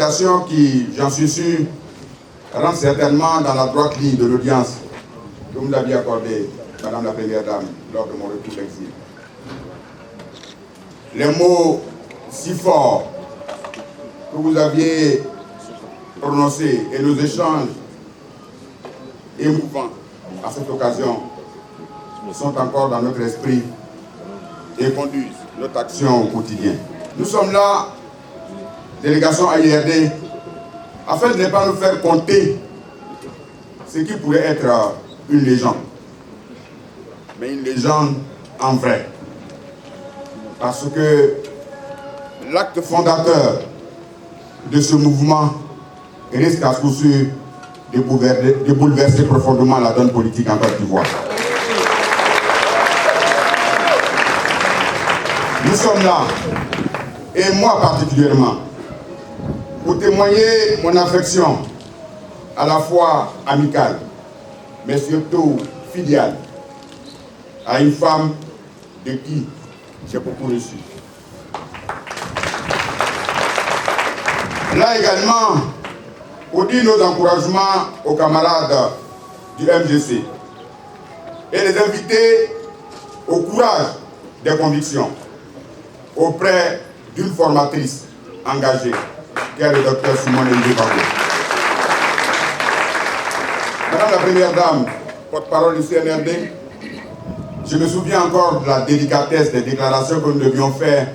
délégation qui, j'en suis sûr, rentre certainement dans la droite ligne de l'audience que vous aviez accordée, Madame la Première Dame, lors de mon retour d'exil. Les mots si forts que vous aviez prononcés et nos échanges émouvants à cette occasion sont encore dans notre esprit et conduisent notre action au quotidien. Nous sommes là, délégation AIRD, afin de ne pas nous faire compter ce qui pourrait être une légende, mais une légende en vrai. Parce que l'acte fondateur de ce mouvement risque à ce coup sûr de bouleverser profondément la donne politique en Côte d'Ivoire. Nous sommes là, et moi particulièrement, pour témoigner mon affection, à la fois amicale, mais surtout filiale, à une femme de qui j'ai beaucoup reçu. Là également, pour dire nos encouragements aux camarades du MGC et les inviter au courage des convictions auprès d'une formatrice engagée, qui est le docteur Simone Ndebabo. Madame la Première Dame, porte-parole du CNRD, je me souviens encore de la délicatesse des déclarations que nous devions faire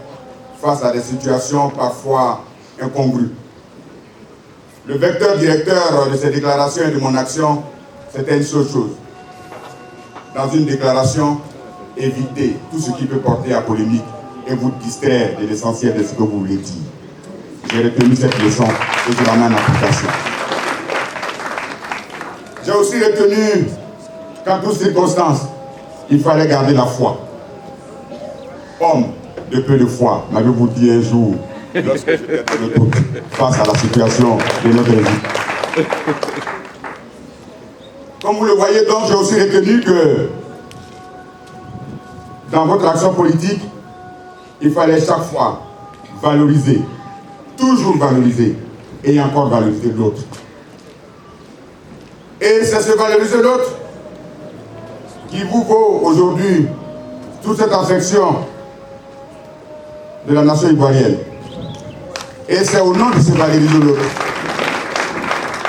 face à des situations parfois incongrues. Le vecteur directeur de ces déclarations et de mon action, c'était une seule chose. Dans une déclaration, évitez tout ce qui peut porter à polémique et vous distraire de l'essentiel de ce que vous voulez dire. J'ai retenu cette leçon et je la mets en application. J'ai aussi retenu qu'en toutes circonstances, il fallait garder la foi. Homme de peu de foi, m'avez-vous dit un jour, lorsque j'étais dans le doute face à la situation de notre vie. Comme vous le voyez donc, j'ai aussi retenu que dans votre action politique, il fallait chaque fois valoriser, toujours valoriser, et encore valoriser l'autre. Et c'est ce valoriser l'autre qui vous vaut aujourd'hui toute cette affection de la nation ivoirienne. Et c'est au nom de ce valoriser l'autre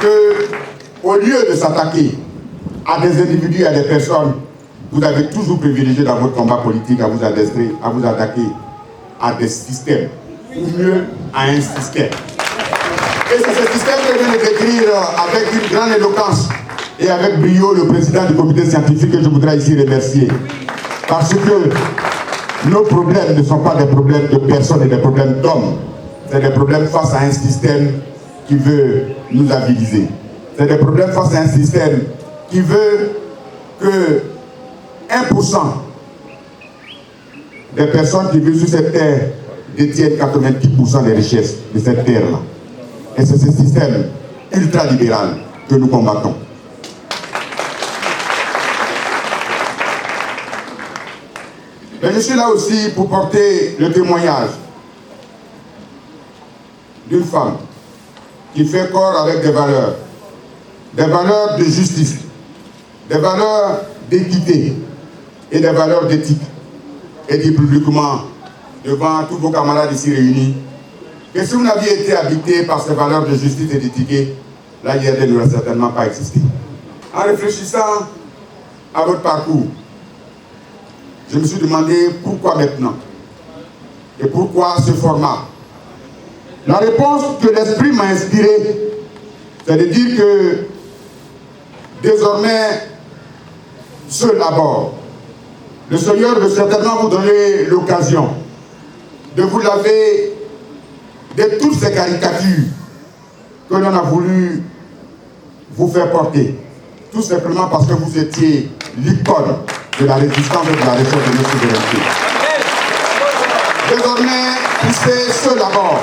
que, au lieu de s'attaquer à des individus et à des personnes, vous avez toujours privilégié dans votre combat politique à vous attaquer à des systèmes, ou mieux à un système. Et c'est ce système que je viens de décrire avec une grande éloquence et avec brio le président du comité scientifique que je voudrais ici remercier. Parce que nos problèmes ne sont pas des problèmes de personnes et des problèmes d'hommes. C'est des problèmes face à un système qui veut nous aviliser. C'est des problèmes face à un système qui veut que 1% des personnes qui vivent sur cette terre détiennent 90% des richesses de cette terre-là. Et c'est ce système ultralibéral que nous combattons. Mais je suis là aussi pour porter le témoignage d'une femme qui fait corps avec des valeurs de justice, des valeurs d'équité et des valeurs d'éthique. Et dit publiquement devant tous vos camarades ici réunis que si vous n'aviez été habité par ces valeurs de justice et d'éthique, l'AIRD n'aurait certainement pas existé. En réfléchissant à votre parcours, je me suis demandé pourquoi maintenant et pourquoi ce format. La réponse que l'esprit m'a inspiré, c'est de dire que désormais, seul à bord, le Seigneur veut certainement vous donner l'occasion de vous laver de toutes ces caricatures que l'on a voulu vous faire porter, tout simplement parce que vous étiez l'icône de la résistance et de la recherche de notre souveraineté. Désormais, poussez seul à bord.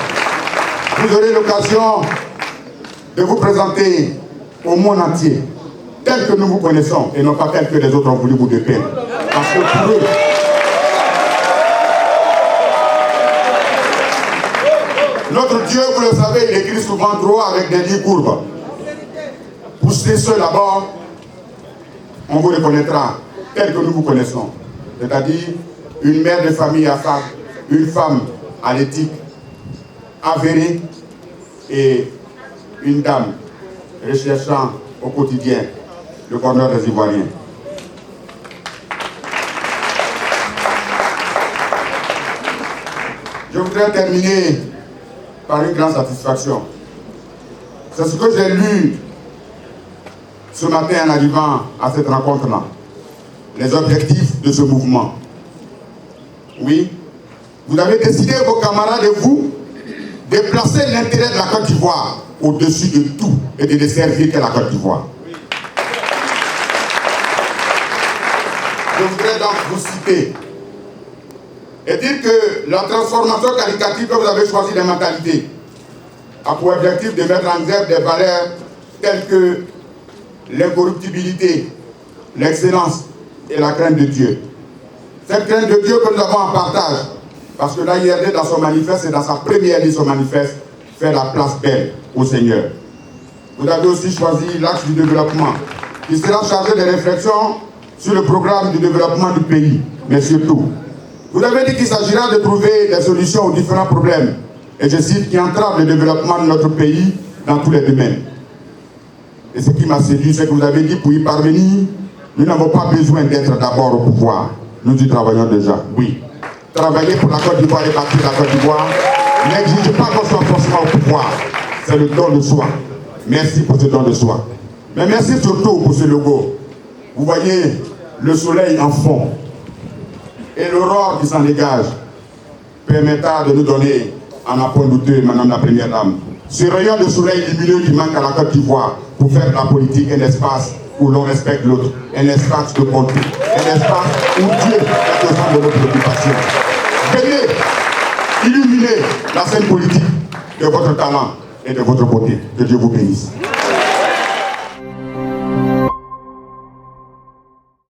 Vous aurez l'occasion de vous présenter au monde entier, tel que nous vous connaissons, et non pas tel que les autres ont voulu vous dépeindre. Parce que pour eux, Notre Dieu, vous le savez, il écrit souvent droit avec des lignes courbes. Poussez ceux d'abord, on vous reconnaîtra tel que nous vous connaissons. C'est-à-dire une mère de famille à femme, une femme à l'éthique avérée et une dame recherchant au quotidien le bonheur des Ivoiriens. Je voudrais terminer par une grande satisfaction. C'est ce que j'ai lu ce matin en arrivant à cette rencontre-là. Les objectifs de ce mouvement. Oui, vous avez décidé, vos camarades et vous, de placer l'intérêt de la Côte d'Ivoire au-dessus de tout et de desservir que la Côte d'Ivoire. Je voudrais donc vous citer et dire que la transformation qualitative que vous avez choisi des mentalités a pour objectif de mettre en exergue des valeurs telles que l'incorruptibilité, l'excellence et la crainte de Dieu. Cette crainte de Dieu que nous avons en partage, parce que l'AIRD dans son manifeste et dans sa première ligne, son manifeste, fait la place belle au Seigneur. Vous avez aussi choisi l'axe du développement, qui sera chargé de réflexions sur le programme du développement du pays, mais surtout, vous avez dit qu'il s'agira de trouver des solutions aux différents problèmes, et je cite, qui entravent le développement de notre pays dans tous les domaines. Et ce qui m'a séduit, c'est que vous avez dit, pour y parvenir, nous n'avons pas besoin d'être d'abord au pouvoir. Nous y travaillons déjà, oui. Travailler pour la Côte d'Ivoire et bâtir la Côte d'Ivoire n'exige pas qu'on soit forcément au pouvoir. C'est le don de soi. Merci pour ce don de soi. Mais merci surtout pour ce logo. Vous voyez le soleil en fond et l'aurore qui s'en dégage permettra de nous donner un apport douteux, Madame la Première Dame. Ce rayon de soleil lumineux qui manque à la Côte d'Ivoire pour faire de la politique un espace où l'on respecte l'autre, un espace de contrôle, un espace où Dieu est au centre de notre préoccupation. Venez illuminer la scène politique de votre talent et de votre beauté. Que Dieu vous bénisse.